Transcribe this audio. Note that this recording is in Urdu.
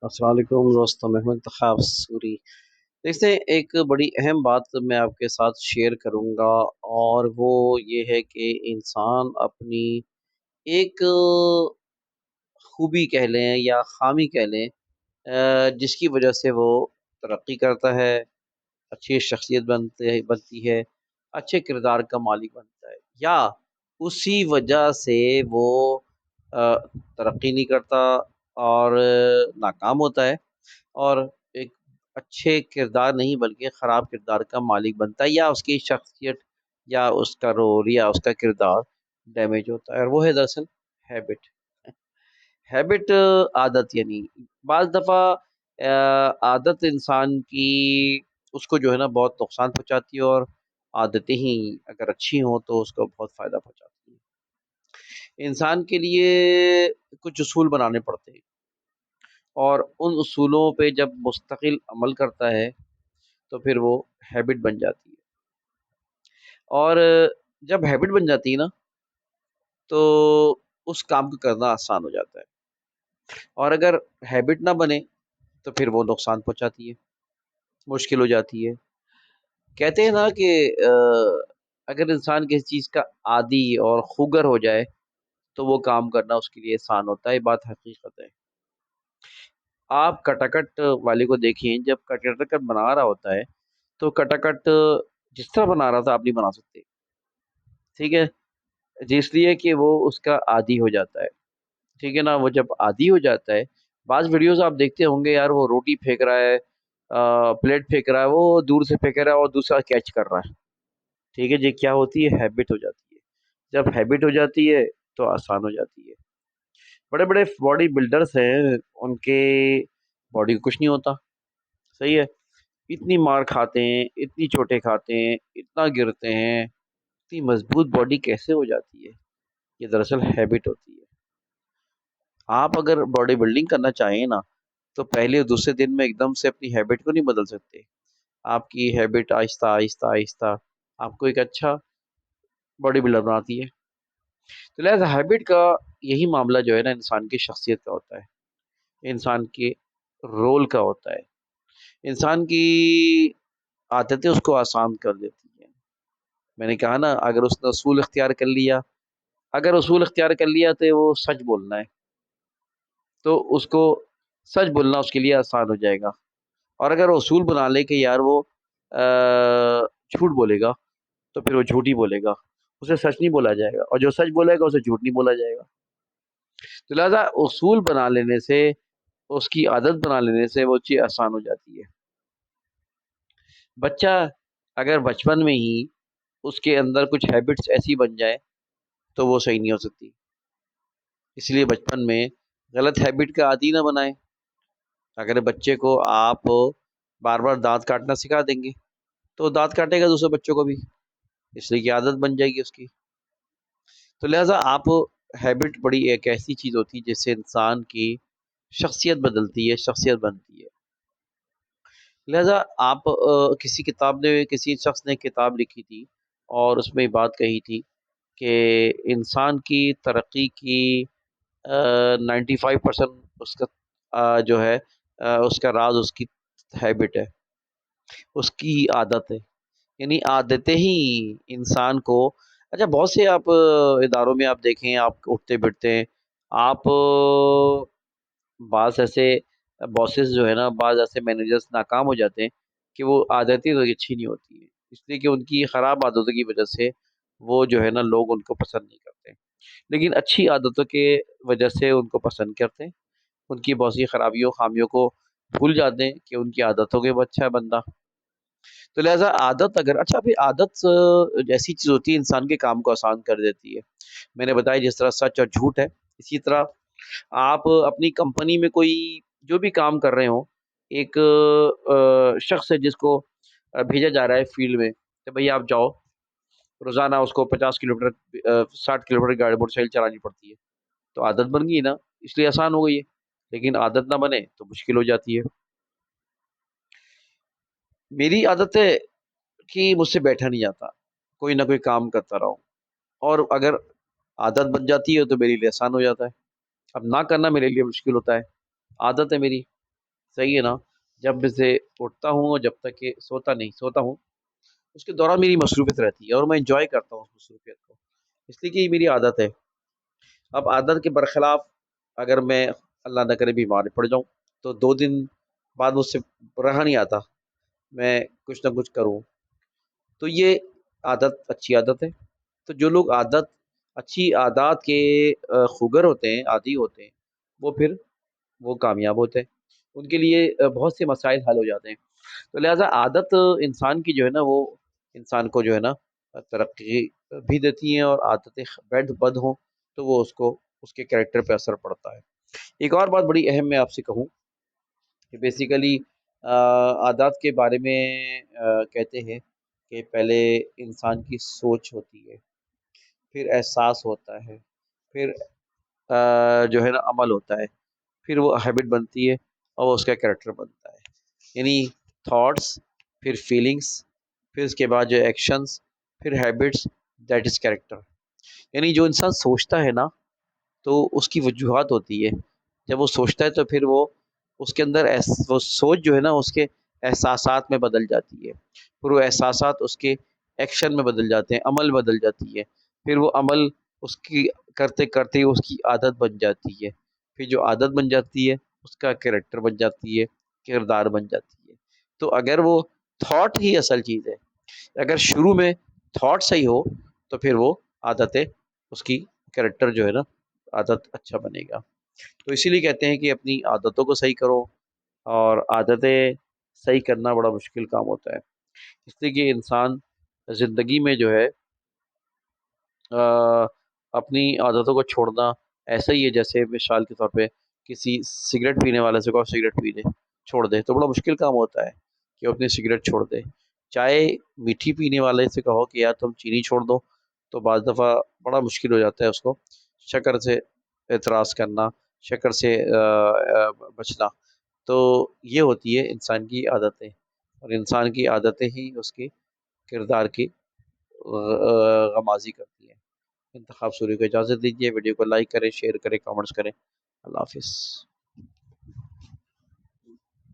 السلام علیکم دوستوں، میں ہوں انتخاب سوری۔ دیکھتے ہیں، ایک بڑی اہم بات میں آپ کے ساتھ شیئر کروں گا، اور وہ یہ ہے کہ انسان اپنی ایک خوبی کہہ لیں یا خامی کہہ لیں، جس کی وجہ سے وہ ترقی کرتا ہے، اچھی شخصیت بنتی ہے، اچھے کردار کا مالک بنتا ہے، یا اسی وجہ سے وہ آ، ترقی نہیں کرتا اور ناکام ہوتا ہے، اور ایک اچھے کردار نہیں بلکہ خراب کردار کا مالک بنتا ہے، یا اس کی شخصیت یا اس کا رول یا اس کا کردار ڈیمیج ہوتا ہے، اور وہ ہے دراصل ہیبٹ۔ ہیبٹ عادت، یعنی بعض دفعہ عادت انسان کی اس کو جو ہے نا بہت نقصان پہنچاتی ہے، اور عادتیں ہی اگر اچھی ہوں تو اس کو بہت فائدہ پہنچاتی ہے۔ انسان کے لیے کچھ اصول بنانے پڑتے ہیں، اور ان اصولوں پہ جب مستقل عمل کرتا ہے تو پھر وہ ہیبٹ بن جاتی ہے، اور جب ہیبٹ بن جاتی ہے نا تو اس کام کو کرنا آسان ہو جاتا ہے، اور اگر ہیبٹ نہ بنے تو پھر وہ نقصان پہنچاتی ہے، مشکل ہو جاتی ہے۔ کہتے ہیں نا کہ اگر انسان کسی چیز کا عادی اور خوگر ہو جائے تو وہ کام کرنا اس کے لیے آسان ہوتا ہے، یہ بات حقیقت ہے۔ آپ کٹاکٹ والے کو دیکھیں، جب کٹاکٹ بنا رہا ہوتا ہے تو کٹاکٹ جس طرح بنا رہا تھا آپ نہیں بنا سکتے، ٹھیک ہے جی، اس لیے کہ وہ اس کا عادی ہو جاتا ہے، ٹھیک ہے نا۔ وہ جب عادی ہو جاتا ہے، بعض ویڈیوز آپ دیکھتے ہوں گے یار، وہ روٹی پھینک رہا ہے، پلیٹ پھینک رہا ہے، وہ دور سے پھینک رہا ہے اور دوسرا کیچ کر رہا ہے، ٹھیک ہے جی، کیا ہوتی ہے؟ ہیبٹ ہو جاتی ہے۔ جب ہیبٹ ہو جاتی ہے تو آسان ہو جاتی ہے۔ بڑے بڑے باڈی بلڈرز ہیں، ان کے باڈی کو کچھ نہیں ہوتا، صحیح ہے، اتنی مار کھاتے ہیں، اتنی چوٹیں کھاتے ہیں، اتنا گرتے ہیں، اتنی مضبوط باڈی کیسے ہو جاتی ہے؟ یہ دراصل ہیبٹ ہوتی ہے۔ آپ اگر باڈی بلڈنگ کرنا چاہیں نا تو پہلے اور دوسرے دن میں ایک دم سے اپنی ہیبٹ کو نہیں بدل سکتے، آپ کی ہیبٹ آہستہ آہستہ آہستہ آپ کو ایک اچھا باڈی بلڈر بناتی ہے۔ تو لہٰذا ہیبٹ کا یہی معاملہ جو ہے نا انسان کی شخصیت کا ہوتا ہے، انسان کے رول کا ہوتا ہے، انسان کی عادتیں اس کو آسان کر دیتی ہیں۔ میں نے کہا نا، اگر اس نے اصول اختیار کر لیا، اگر اصول اختیار کر لیا تو وہ سچ بولنا ہے، تو اس کو سچ بولنا اس کے لیے آسان ہو جائے گا، اور اگر وہ اصول بنا لے کہ یار وہ جھوٹ بولے گا تو پھر وہ جھوٹ ہی بولے گا، اسے سچ نہیں بولا جائے گا، اور جو سچ بولے گا اسے جھوٹ نہیں بولا جائے گا۔ تو لہٰذا اصول بنا لینے سے، اس کی عادت بنا لینے سے وہ چیز آسان ہو جاتی ہے۔ بچہ اگر بچپن میں ہی اس کے اندر کچھ ہیبٹس ایسی بن جائے تو وہ صحیح نہیں ہو سکتی، اس لیے بچپن میں غلط ہیبٹ کا عادی نہ بنائیں۔ اگر بچے کو آپ بار بار دانت کاٹنا سکھا دیں گے تو دانت کاٹے گا دوسرے بچوں کو بھی، اس لیے کہ عادت بن جائے گی اس کی۔ تو لہٰذا آپ، ہیبٹ بڑی ایک ایسی چیز ہوتی ہے جس سے انسان کی شخصیت بدلتی ہے، شخصیت بنتی ہے۔ لہٰذا آپ، کسی شخص نے کتاب لکھی تھی اور اس میں بات کہی تھی کہ انسان کی ترقی کی 95% اس کا جو ہے اس کا راز اس کی ہیبٹ ہے، اس کی عادت ہے، یعنی عادتیں ہی انسان کو۔ اچھا، بہت سے آپ اداروں میں آپ دیکھیں، آپ اٹھتے بیٹھتے ہیں، آپ بعض ایسے باسز جو ہے نا، بعض ایسے مینیجرز ناکام ہو جاتے ہیں کہ وہ عادتیں تو اچھی نہیں ہوتی ہیں، اس لیے کہ ان کی خراب عادتوں کی وجہ سے وہ جو ہے نا لوگ ان کو پسند نہیں کرتے، لیکن اچھی عادتوں کے وجہ سے ان کو پسند کرتے ہیں، ان کی بہت سی خرابیوں خامیوں کو بھول جاتے ہیں کہ ان کی عادتوں کے وہ اچھا ہے بندہ۔ تو لہٰذا عادت، اگر اچھا بھی عادت ایسی چیز ہوتی ہے انسان کے کام کو آسان کر دیتی ہے۔ میں نے بتایا جس طرح سچ اور جھوٹ ہے، اسی طرح آپ اپنی کمپنی میں کوئی جو بھی کام کر رہے ہوں، ایک شخص ہے جس کو بھیجا جا رہا ہے فیلڈ میں کہ بھئی آپ جاؤ، روزانہ اس کو 50 کلومیٹر 60 کلومیٹر گاڑی موٹر سائیکل چلانی پڑتی ہے، تو عادت بن گئی نا، اس لیے آسان ہو گئی ہے، لیکن عادت نہ بنے تو مشکل ہو جاتی ہے۔ میری عادت ہے کہ مجھ سے بیٹھا نہیں جاتا، کوئی نہ کوئی کام کرتا رہو، اور اگر عادت بن جاتی ہے تو میرے لیے آسان ہو جاتا ہے، اب نہ کرنا میرے لیے مشکل ہوتا ہے، عادت ہے میری۔ صحیح ہے نا؟ جب میں سے اٹھتا ہوں اور جب تک کہ سوتا ہوں، اس کے دوران میری مصروفیت رہتی ہے اور میں انجوائے کرتا ہوں اس مصروفیت کو، اس لیے کہ یہ میری عادت ہے۔ اب عادت کے برخلاف اگر میں اللہ نہ کرے بیمار پڑ جاؤں تو 2 دن بعد مجھ سے رہا نہیں آتا، میں کچھ نہ کچھ کروں۔ تو یہ عادت اچھی عادت ہے۔ تو جو لوگ اچھی عادات کے خوگر ہوتے ہیں، عادی ہوتے ہیں، وہ پھر وہ کامیاب ہوتے ہیں، ان کے لیے بہت سے مسائل حل ہو جاتے ہیں۔ تو لہٰذا عادت انسان کی جو ہے نا وہ انسان کو جو ہے نا ترقی بھی دیتی ہیں، اور عادتیں بد ہوں تو وہ اس کے کریکٹر پہ اثر پڑتا ہے۔ ایک اور بات بڑی اہم میں آپ سے کہوں کہ بیسیکلی عادات کے بارے میں کہتے ہیں کہ پہلے انسان کی سوچ ہوتی ہے، پھر احساس ہوتا ہے، پھر جو ہے نا عمل ہوتا ہے، پھر وہ ہیبٹ بنتی ہے اور وہ اس کا کریکٹر بنتا ہے۔ یعنی تھاٹس، پھر فیلنگس، پھر اس کے بعد جو ایکشنس، پھر ہیبٹس، دیٹ از کریکٹر۔ یعنی جو انسان سوچتا ہے نا تو اس کی وجوہات ہوتی ہے، جب وہ سوچتا ہے تو پھر وہ اس کے اندر وہ سوچ جو ہے نا اس کے احساسات میں بدل جاتی ہے، پھر وہ احساسات اس کے ایکشن میں بدل جاتے ہیں، عمل بدل جاتی ہے، پھر وہ عمل اس کی کرتے کرتے اس کی عادت بن جاتی ہے، پھر جو عادت بن جاتی ہے اس کا کریکٹر بن جاتی ہے، کردار بن جاتی ہے۔ تو اگر وہ تھاٹ ہی اصل چیز ہے، اگر شروع میں تھاٹ صحیح ہو تو پھر وہ عادتیں اس کی کریکٹر جو ہے نا عادت اچھا بنے گا۔ تو اسی لیے کہتے ہیں کہ اپنی عادتوں کو صحیح کرو، اور عادتیں صحیح کرنا بڑا مشکل کام ہوتا ہے، اس لیے کہ انسان زندگی میں جو ہے آ، اپنی عادتوں کو چھوڑنا ایسا ہی ہے جیسے مثال کے طور پہ کسی سگریٹ پینے والے سے کہو سگریٹ پی لے، چھوڑ دے، تو بڑا مشکل کام ہوتا ہے کہ وہ اپنی سگریٹ چھوڑ دے۔ چائے میٹھی پینے والے سے کہو کہ یار تم چینی چھوڑ دو، تو بعض دفعہ بڑا مشکل ہو جاتا ہے اس کو شکر سے اعتراض کرنا، شکر سے بچنا۔ تو یہ ہوتی ہے انسان کی عادتیں، اور انسان کی عادتیں ہی اس کی کردار کی غمازی کرتی ہیں۔ انتخاب سوری کو اجازت دیجیے، ویڈیو کو لائک کریں، شیئر کریں، کامنٹس کریں۔ اللہ حافظ۔